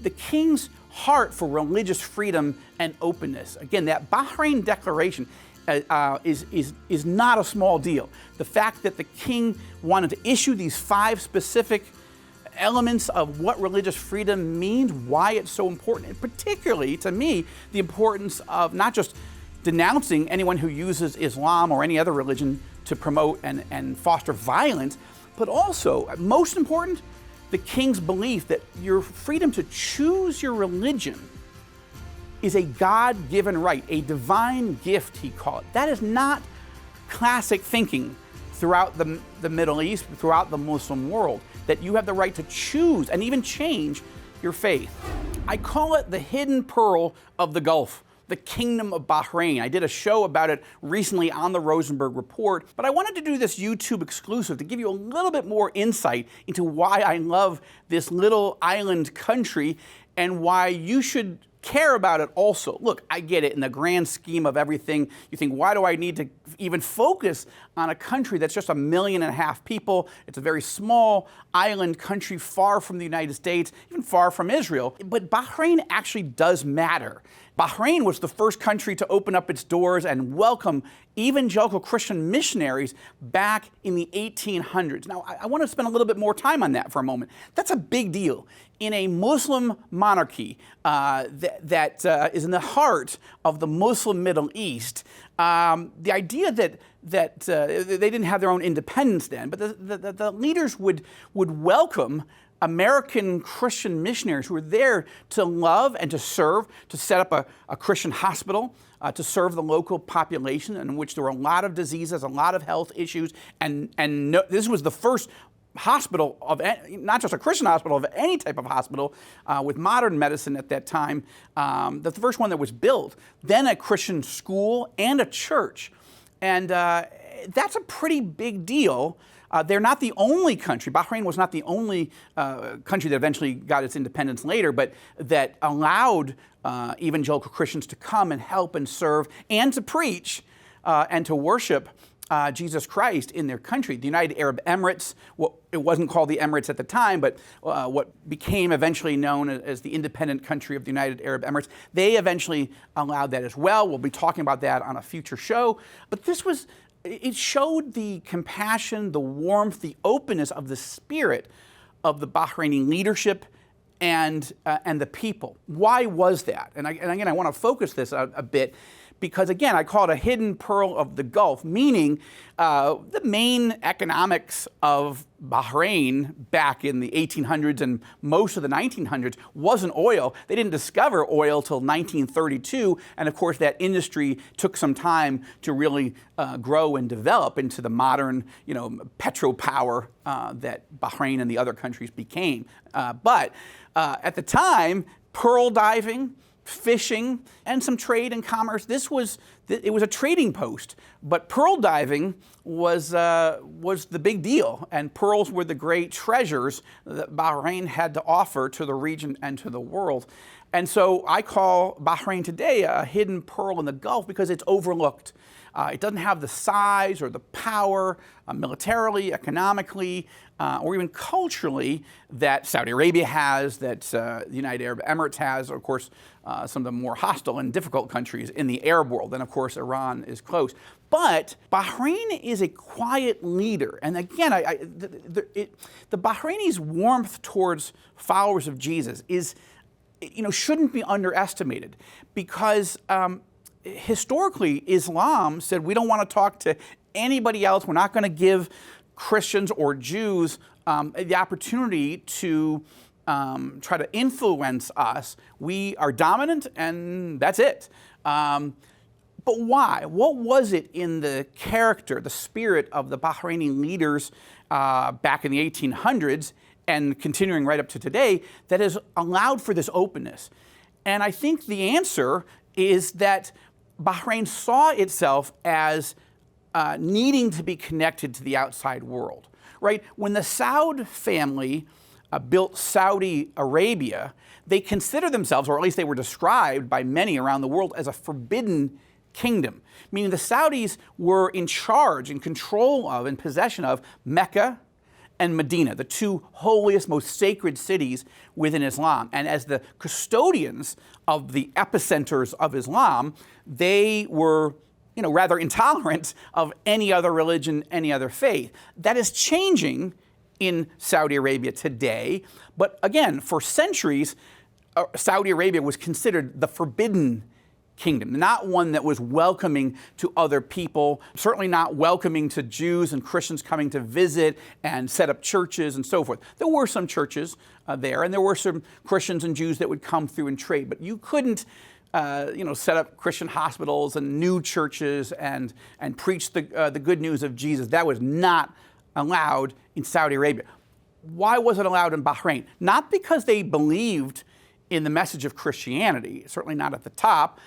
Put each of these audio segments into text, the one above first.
the king's heart for religious freedom and openness. Again, that Bahrain Declaration is not a small deal. The fact that the king wanted to issue these 5 specific elements of what religious freedom means, why it's so important, and particularly to me, the importance of not just denouncing anyone who uses Islam or any other religion to promote and foster violence, but also, most important, the king's belief that your freedom to choose your religion is a God-given right, a divine gift, he called it. That is not classic thinking throughout the Middle East, throughout the Muslim world, that you have the right to choose and even change your faith. I call it the hidden pearl of the Gulf, the Kingdom of Bahrain. I did a show about it recently on the Rosenberg Report, but I wanted to do this YouTube exclusive to give you a little bit more insight into why I love this little island country and why you should care about it also. Look, I get it in the grand scheme of everything. You think, why do I need to even focus on a country that's just 1.5 million people? It's a very small island country far from the United States, even far from Israel. But Bahrain actually does matter. Bahrain was the first country to open up its doors and welcome evangelical Christian missionaries back in the 1800s. Now, I want to spend a little bit more time on that for a moment. That's a big deal. In a Muslim monarchy that is in the heart of the Muslim Middle East, the idea that they didn't have their own independence then, but the leaders would welcome American Christian missionaries who were there to love and to serve, to set up a Christian hospital, to serve the local population, in which there were a lot of diseases, a lot of health issues, and this was the first hospital of, not just a Christian hospital, of any type of hospital with modern medicine at that time, the first one that was built, then a Christian school and a church. And that's a pretty big deal. They're not the only country. Bahrain was not the only country that eventually got its independence later, but that allowed evangelical Christians to come and help and serve and to preach and to worship Jesus Christ in their country. The United Arab Emirates, it wasn't called the Emirates at the time, but what became eventually known as the independent country of the United Arab Emirates, they eventually allowed that as well. We'll be talking about that on a future show. But it showed the compassion, the warmth, the openness of the spirit of the Bahraini leadership and the people. Why was that? And again, I want to focus this a bit because, again, I call it a hidden pearl of the Gulf, meaning the main economics of Bahrain back in the 1800s and most of the 1900s wasn't oil. They didn't discover oil till 1932, and of course that industry took some time to really grow and develop into the modern, petropower that Bahrain and the other countries became. But at the time, pearl diving, fishing, and some trade and commerce. It was a trading post, but pearl diving was the big deal, and pearls were the great treasures that Bahrain had to offer to the region and to the world. And so I call Bahrain today a hidden pearl in the Gulf because it's overlooked. It doesn't have the size or the power militarily, economically, or even culturally that Saudi Arabia has, that the United Arab Emirates has, or of course, some of the more hostile and difficult countries in the Arab world. And of course, Iran is close. But Bahrain is a quiet leader. And again, the Bahrainis' warmth towards followers of Jesus shouldn't be underestimated because historically, Islam said, we don't want to talk to anybody else. We're not going to give Christians or Jews the opportunity to try to influence us. We are dominant, and that's it. But why? What was it in the character, the spirit of the Bahraini leaders back in the 1800s and continuing right up to today that has allowed for this openness? And I think the answer is that Bahrain saw itself as needing to be connected to the outside world, right? When the Saud family built Saudi Arabia, they considered themselves, or at least they were described by many around the world, as a forbidden kingdom, meaning the Saudis were in charge, in control of, in possession of Mecca and Medina, the two holiest, most sacred cities within Islam. And as the custodians of the epicenters of Islam, they were rather intolerant of any other religion, any other faith. That is changing in Saudi Arabia today. But again, for centuries, Saudi Arabia was considered the forbidden kingdom, not one that was welcoming to other people, certainly not welcoming to Jews and Christians coming to visit and set up churches and so forth. There were some churches there, and there were some Christians and Jews that would come through and trade, but you couldn't set up Christian hospitals and new churches and preach the good news of Jesus. That was not allowed in Saudi Arabia. Why was it allowed in Bahrain? Not because they believed in the message of Christianity, certainly not at the top,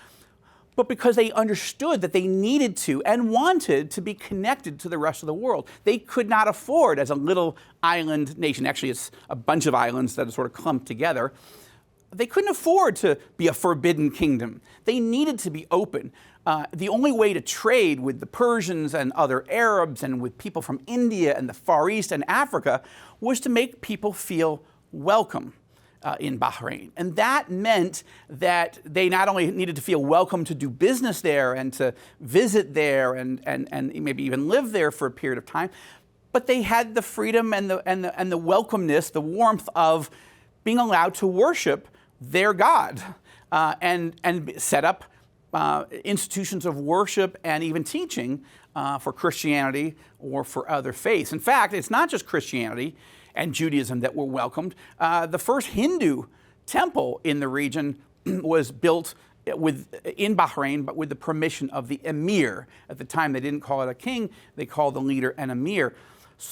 but because they understood that they needed to and wanted to be connected to the rest of the world. They could not afford, as a little island nation, actually it's a bunch of islands that are sort of clumped together, they couldn't afford to be a forbidden kingdom. They needed to be open. The only way to trade with the Persians and other Arabs and with people from India and the Far East and Africa was to make people feel welcome in Bahrain. And that meant that they not only needed to feel welcome to do business there and to visit there and maybe even live there for a period of time, but they had the freedom and the welcomeness, the warmth of being allowed to worship their God and set up institutions of worship and even teaching for Christianity or for other faiths. In fact, it's not just Christianity and Judaism that were welcomed. The first Hindu temple in the region was built in Bahrain, but with the permission of the emir. At the time, they didn't call it a king, they called the leader an emir.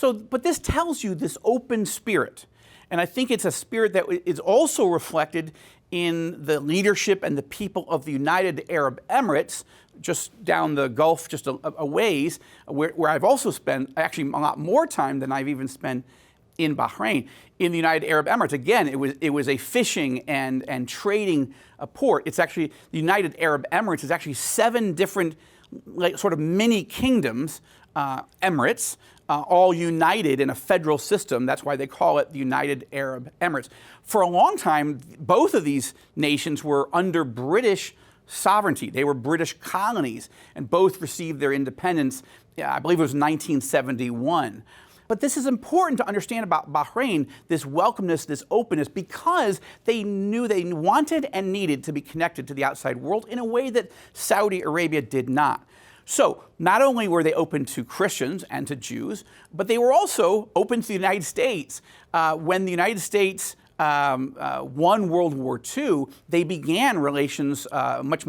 But this tells you this open spirit. And I think it's a spirit that is also reflected in the leadership and the people of the United Arab Emirates, just down the Gulf, just a ways, where I've also spent actually a lot more time than I've even spent in Bahrain. In the United Arab Emirates, again, it was a fishing and trading port. It's actually, the United Arab Emirates is actually 7 different sort of mini kingdoms, emirates, all united in a federal system. That's why they call it the United Arab Emirates. For a long time, both of these nations were under British sovereignty. They were British colonies, and both received their independence, I believe it was 1971. But this is important to understand about Bahrain, this welcomeness, this openness, because they knew they wanted and needed to be connected to the outside world in a way that Saudi Arabia did not. So not only were they open to Christians and to Jews, but they were also open to the United States. When the United States won World War II, they began relations in a much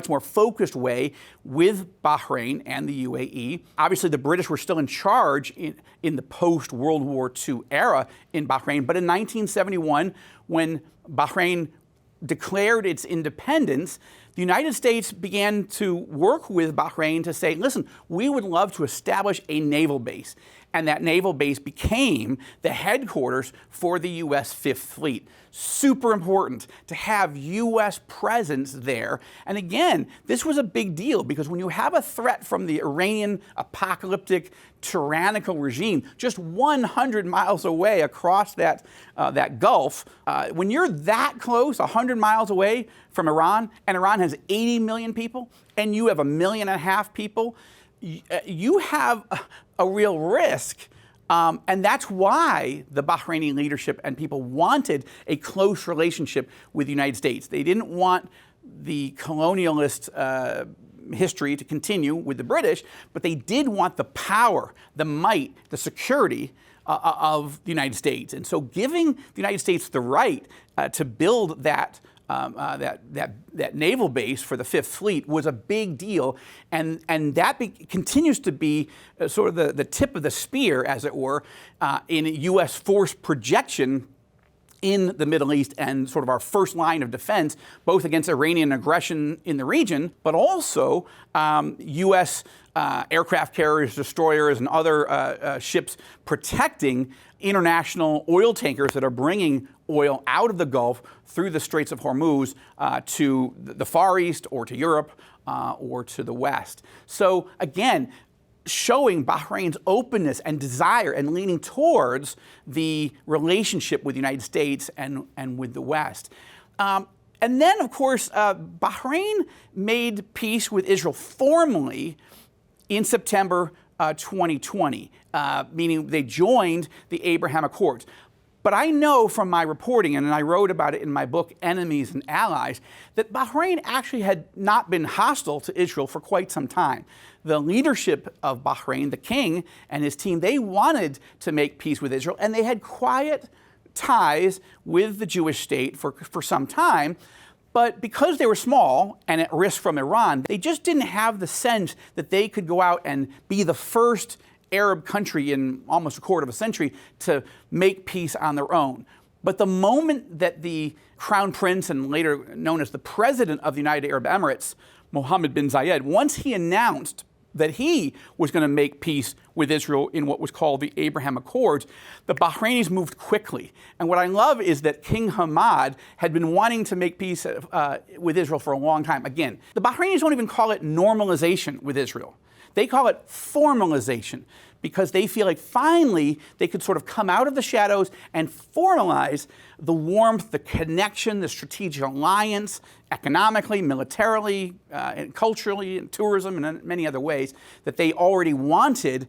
more focused way with Bahrain and the UAE. Obviously, the British were still in charge in the post-World War II era in Bahrain, but in 1971, when Bahrain declared its independence, the United States began to work with Bahrain to say, listen, we would love to establish a naval base. And that naval base became the headquarters for the U.S. Fifth Fleet. Super important to have U.S. presence there. And again, this was a big deal because when you have a threat from the Iranian apocalyptic, tyrannical regime just 100 miles away across that Gulf, when you're that close, 100 miles away from Iran, and Iran has 80 million people, and you have 1.5 million people, you have a real risk. And that's why the Bahraini leadership and people wanted a close relationship with the United States. They didn't want the colonialist history to continue with the British, but they did want the power, the might, the security of the United States. And so giving the United States the right to build that naval base for the Fifth Fleet was a big deal, and that continues to be sort of the tip of the spear, as it were, in U.S. force projection in the Middle East and sort of our first line of defense, both against Iranian aggression in the region, but also U.S. Aircraft carriers, destroyers, and other ships protecting international oil tankers that are bringing oil out of the Gulf through the Straits of Hormuz to the Far East or to Europe or to the West. So again, showing Bahrain's openness and desire and leaning towards the relationship with the United States and with the West. And then, of course, Bahrain made peace with Israel formally in September 2020, meaning they joined the Abraham Accords. But I know from my reporting, and I wrote about it in my book, Enemies and Allies, that Bahrain actually had not been hostile to Israel for quite some time. The leadership of Bahrain, the king and his team, they wanted to make peace with Israel, and they had quiet ties with the Jewish state for some time. But because they were small and at risk from Iran, they just didn't have the sense that they could go out and be the first Arab country in almost a quarter of a century to make peace on their own. But the moment that the crown prince, and later known as the president of the United Arab Emirates, Mohammed bin Zayed, once he announced that he was going to make peace with Israel in what was called the Abraham Accords, the Bahrainis moved quickly. And what I love is that King Hamad had been wanting to make peace with Israel for a long time. Again, the Bahrainis don't even call it normalization with Israel. They call it formalization, because they feel like finally they could sort of come out of the shadows and formalize the warmth, the connection, the strategic alliance, economically, militarily, and culturally, and tourism, and in many other ways that they already wanted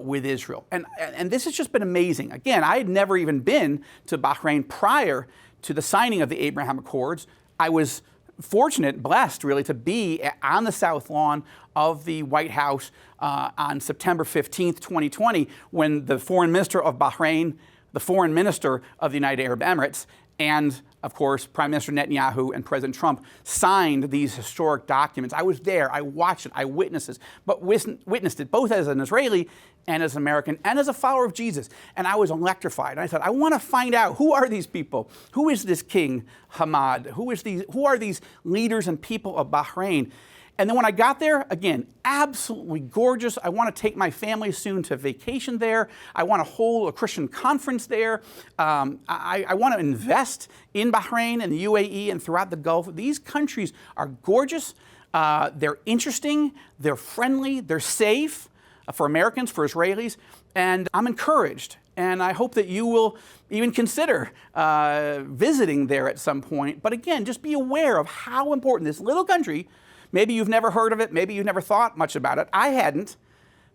with Israel. And this has just been amazing. Again, I had never even been to Bahrain prior to the signing of the Abraham Accords. I was fortunate, blessed really, to be on the South Lawn of the White House on September 15th, 2020, when the foreign minister of Bahrain, the foreign minister of the United Arab Emirates, and of course, Prime Minister Netanyahu and President Trump signed these historic documents. I was there, I watched it, I witnessed it both as an Israeli and as an American and as a follower of Jesus. And I was electrified. And I said, I want to find out, who are these people? Who is this King Hamad? Who are these leaders and people of Bahrain? And then when I got there, again, absolutely gorgeous. I want to take my family soon to vacation there. I want to hold a Christian conference there. I want to invest in Bahrain and the UAE and throughout the Gulf. These countries are gorgeous. They're interesting. They're friendly. They're safe for Americans, for Israelis. And I'm encouraged. And I hope that you will even consider visiting there at some point. But again, just be aware of how important this little country. Maybe you've never heard of it. Maybe you've never thought much about it. I hadn't.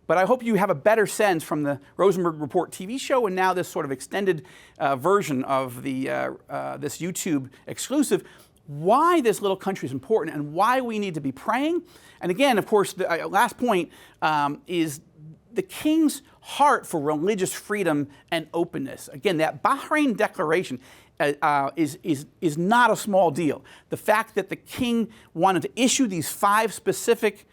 But I hope you have a better sense from the Rosenberg Report TV show and now this sort of extended version of this YouTube exclusive, why this little country is important and why we need to be praying. And again, of course, the last point is the king's heart for religious freedom and openness. Again, that Bahrain Declaration is not a small deal. The fact that the king wanted to issue these 5 specific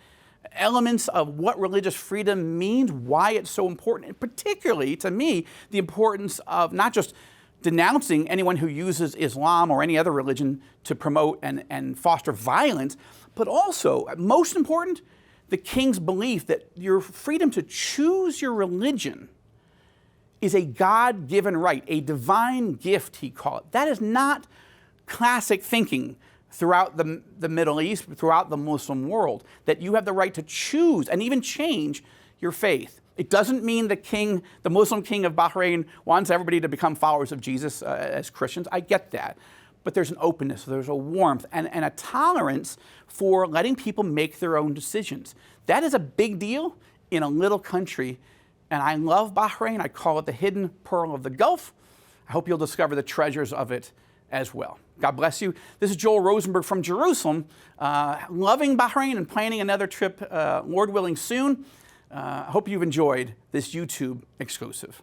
elements of what religious freedom means, why it's so important, and particularly, to me, the importance of not just denouncing anyone who uses Islam or any other religion to promote and foster violence, but also, most important, the king's belief that your freedom to choose your religion is a God-given right, a divine gift, he called it. That is not classic thinking throughout the Middle East, throughout the Muslim world, that you have the right to choose and even change your faith. It doesn't mean the Muslim king of Bahrain wants everybody to become followers of Jesus as Christians. I get that. But there's an openness, there's a warmth, and a tolerance for letting people make their own decisions. That is a big deal in a little country. And I love Bahrain. I call it the hidden pearl of the Gulf. I hope you'll discover the treasures of it as well. God bless you. This is Joel Rosenberg from Jerusalem, loving Bahrain and planning another trip, Lord willing, soon. I hope you've enjoyed this YouTube exclusive.